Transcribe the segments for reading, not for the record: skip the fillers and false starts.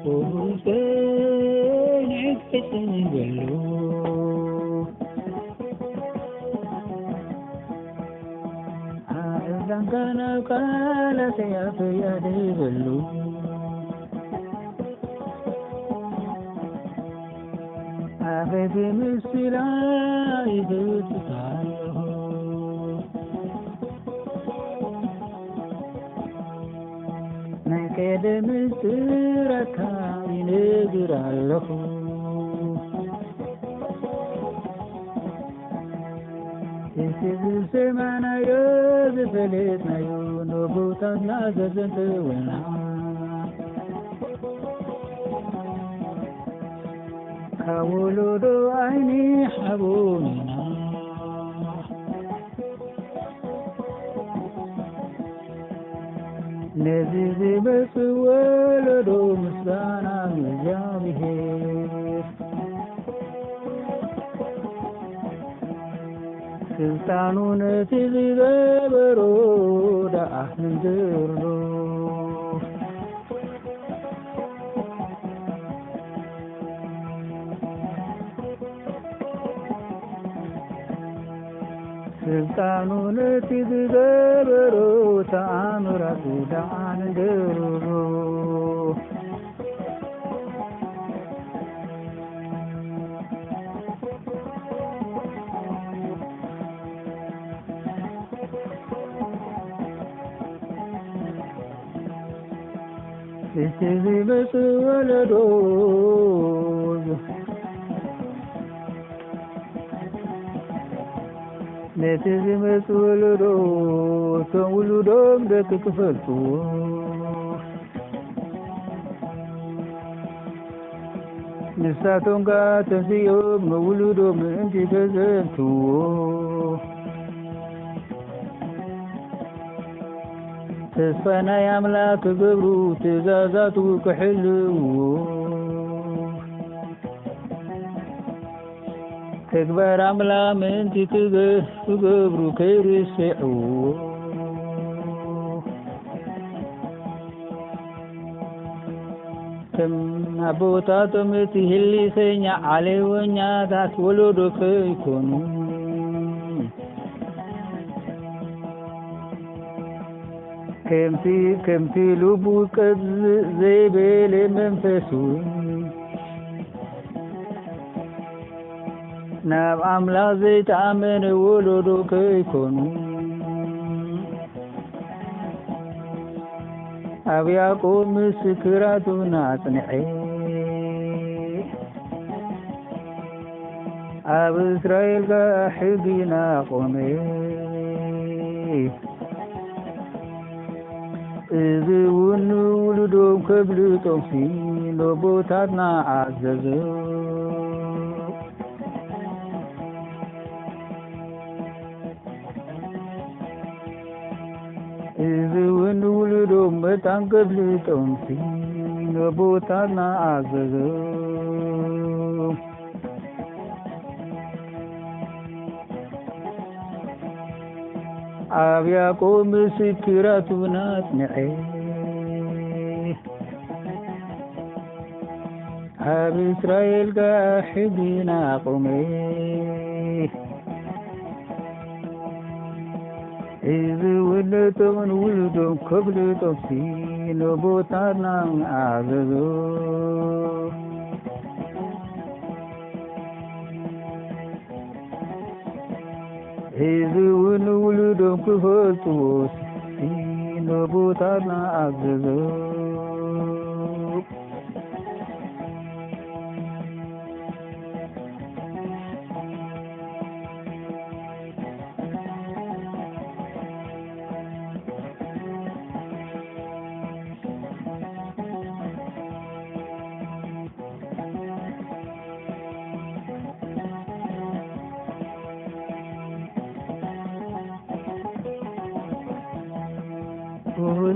وبوسين عكسن بلو إذا كان قال سيف يدي بلو أخذ مسلا يزيد تعاله نكد مسرك ينقر له يسيب سمعنا يزفلتنا ينبوتنا ززنت ونا كولدو عيني حبوننا نزيد بس ولدو مسانا مجابه سلطانون تزيد برود أحمد درو سلطانون تزبرو تأمرك دعان درو تزبس ولدوز نتزمت ولدو تولدوم دك كفلتو نساتون تسيوم نولدوم انت كزنتو تسفنا يا ملاك قبرو تزازاتو كحلو تكبر عملا من تقبرو كيرسعو كم عبوتا تمتي اللي سينيا علي ونيا ذات ولدو كيكونو كمتي لبو كز زي بيلي منفسو ناب عملا زي تعمل ولدو كيكونو أبياكو مسكراتو ناصنعي أب إسرائيل حقنا قومي إذ ولدو كبلتو في لبوتاتنا عززو إذ ولدو متان كبلتو في لبوتاتنا عززو أبياكو مسكراتو ناصنعي أب إسرائيل حقنا قومي إذ ولدو كبلتو في لبوتاتنا عززو إذ ولدو كفلتو في لبوتاتنا عززو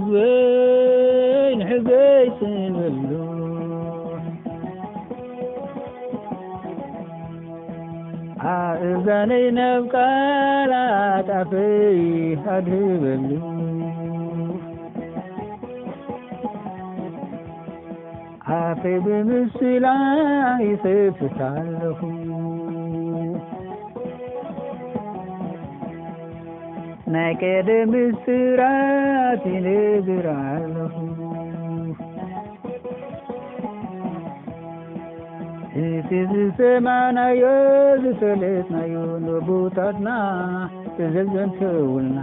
وين حبيتن اللون عايزاني نبقى لا تعفي هدب اللون አፌ በምስላይ ይሰፍታለሁ ናይቀደ ምስራት ይነግራለሁ እትዝ ሰማናዮ ዝሰለትናዮ ንቦታትና ተዘዘንተውልና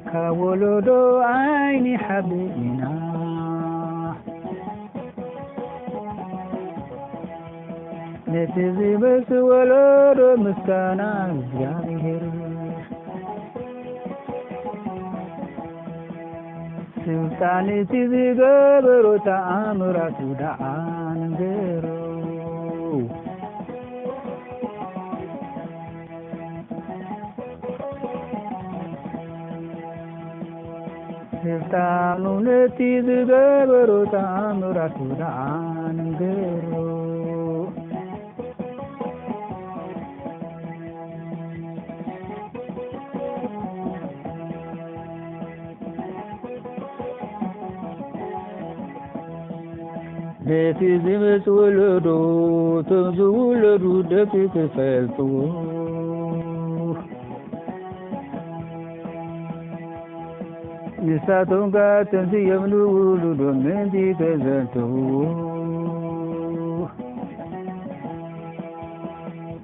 ከወሎዶ አይኒ ሓቢና ነቲ ዝመስ ወሎዶ ምስጋና እግዚአብሔር ስልጣን እቲ ዝገበሮ ተኣምራቱ ደኣ ንገሮ ስልጣኑ ነቲ ዝገበሮ ተኣምራቱ ደኣ ንገሮ ነቲ ዝመጽ ወለዶ ቶም ዝውለዱ ደቂ ክፈልጥዎ ንሳቶም ጋር ተንስዮም ንውሉዶ ምንቲ ተዘንተውዎ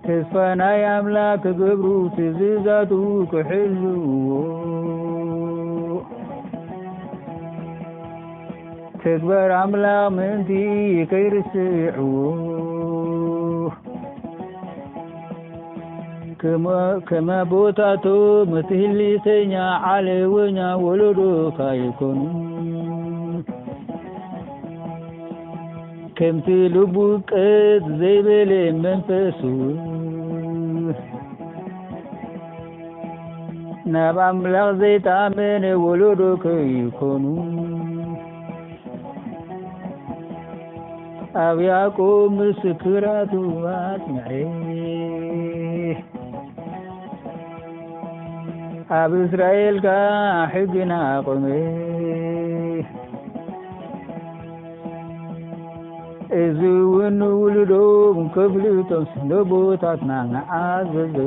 ተስፋ ናይ ኣምላክ ክገብሩ ትእዛዛቱ ክሕዝዎ ተግባር ኣምላኽ ምንቲ ከይርስዕዎ ከመ ቦታቶም እቲ ህሊተኛ ዓለወኛ ወለዶካ ይኮኑ ከምቲ ልቡ ቀጥ ዘይበለ መንፈሱ ናብ ኣምላኽ ዘይተኣመነ ወለዶካ ይኮኑ ኣብ ያዕቆብ ምስክራቱ ኣጽንዐ ኣብ እስራኤልካ ሕግን ኣቆመ እዚ እውን ውልዶም ከፍልጦም ስነቦታትና ንዓዘዞም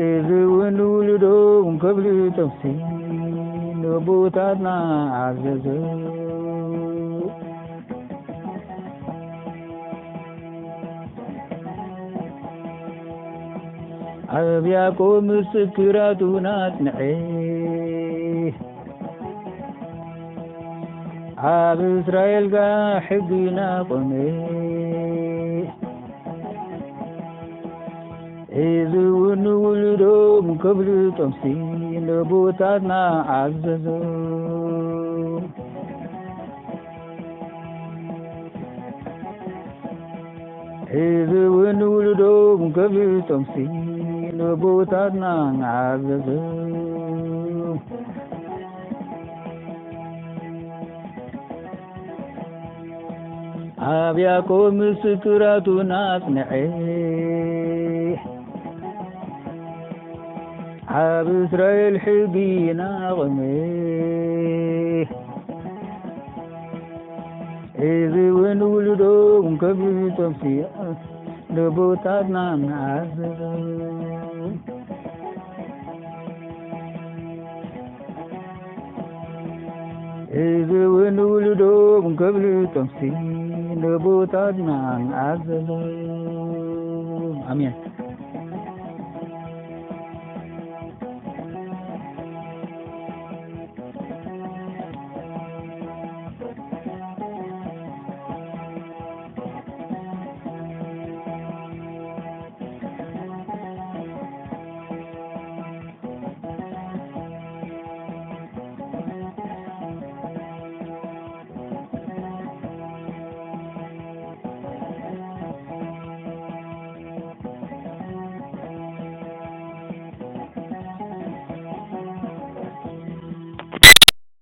እዚ እውን ውልዶም ከፍልጦም ስነቦታትና ዓዘዞም ኣብ ያዕቆብ ምስክራቱን ኣጽንዐ ኣብ እስራኤልካ ሕግን ኣቆመ እዚ እውን ውልዶም ከፍልጦም ስነቦታትና ዓዘዞም እዚ እውን ውልዶም ከፍልጦም ስነቦታትና ዓዘዞም ኣብ ያዕቆብ ምስክራቱን ኣጽንዐ ኣብ እስራኤል ሕግን ኣቆመ እዚ እውን ውልዶም ከፍልጦም ስነቦታትና ዓዘዞም እዚ እውን ውልዶም ከፍልጦም ስነቦታትና ዓዘዞም አሜን።